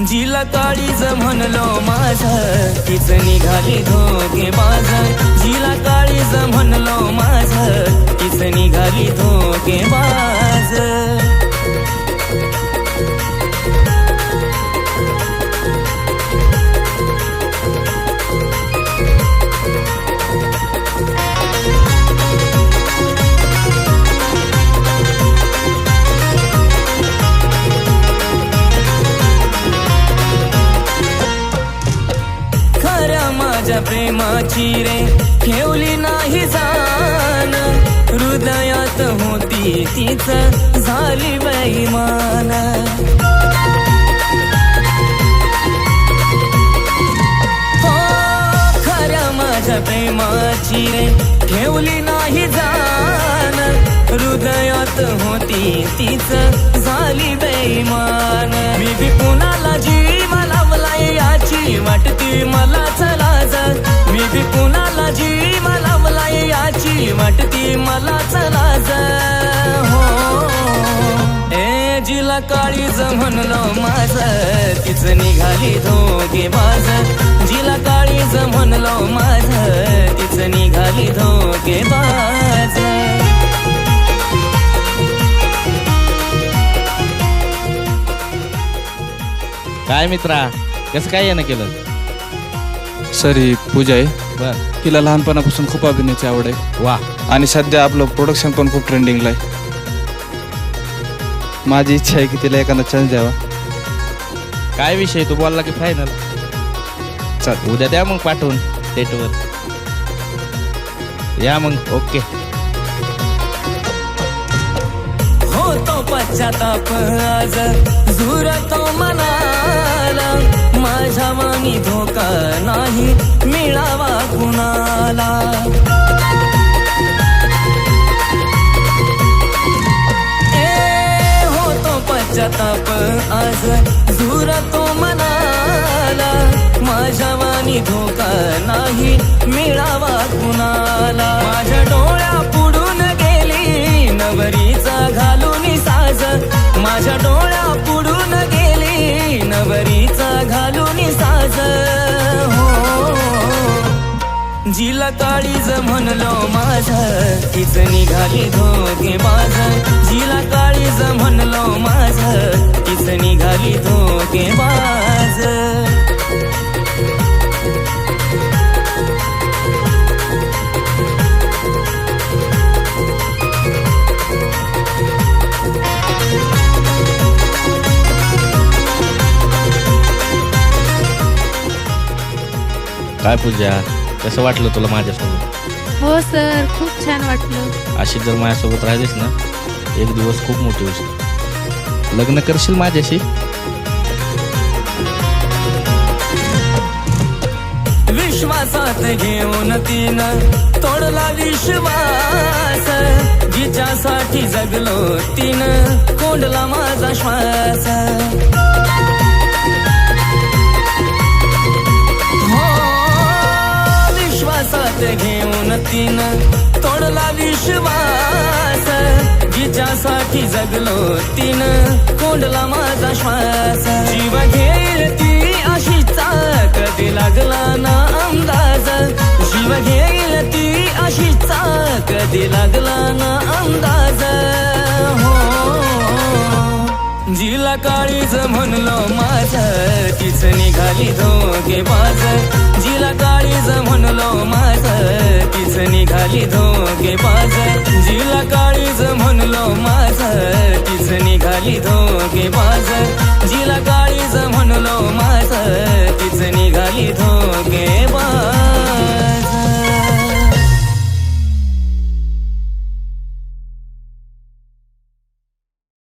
जिला काळीज म्हणलो माझं तीच निघाली धोकेबाज। जिला काळीज म्हणलो माझं तीच निघाली धोकेबाज। माझ्या प्रेमाची रे ठेवली नाही जाण, हृदयात होती तीच झाली बेईमान। हो खऱ्या माझ्या प्रेमाची रे ठेवली नाही जाण, हृदयात होती तीच झाली बेईमान। मी बी कुणाला जीव लावलाय याची वाटती मला चला। मी बी कुणाला जीव लावलाय याची वाटती मला चला हो। ए जिला काळीज म्हणलो माझं तीच निघाली धोकेबाज। जिला काळीज म्हणलो माझं तीच निघाली धोकेबाज। काय मित्रा कसं काय येणं केलं? सर ही पूजा आहे, बर तिला लहानपणापासून खूप अभिनयाची आवड आहे। वा आणि सध्या आपलं प्रोडक्शन पण खूप ट्रेंडिंगला आहे। माझी इच्छा आहे की तिला एखादा चान्स द्यावा। काय विषय तू बोलला की फायनल? चल उद्या द्या मग पाठवून डेटवर या मग। ओके होतो पश्चाताप आज झुरतो मनाला, माझ्या वाणी धोका नाही मिळावा कुणाला। ए होतो पश्चाताप आज झुरतो मनाला, माझ्या वाणी धोका नाही मिळावा कुणाला। माझ्या डोळ्या पुढून गेली नवरीचा घालून साज, माझ्या डोळ्या पुढून गेली नवरीचा घालून साज हो। जिला काळीज म्हणलो माझं तीच निघाली धोकेबाज। जिला काळीज म्हणलो माझं तीच निघाली धोकेबाज। काय पूजा कसं वाटलं तुला माझ्यासोबत? हो सर खूप छान वाटलं। अशी जर माझ्यासोबत राहिलीस ना एक दिवस खूप मोठी होशील। लग्न करशील माझ्याशी? विश्वासात घेऊन तिनं तोडला विश्वास, जिच्यासाठी जगलो तिनं कोंडला माझा श्वास। घेऊन तिनं तोडला विश्वास, जिच्यासाठी जगलो तिनं कोंडला माझा श्वास। जीव घेईल ती अशीचा कधी लागला ना अंदाज, जीव घेईल ती अशीचा कधी लागला ना अंदाज हो। जिला काळीज म्हणलो माझं तीच निघाली धोकेबाज। जिला काळीज म्हणलो माझं तीच निघाली धोकेबाज। जिला काळीज म्हणलो माझं तीच निघाली धोकेबाज। जिला काळीज म्हणलो माझं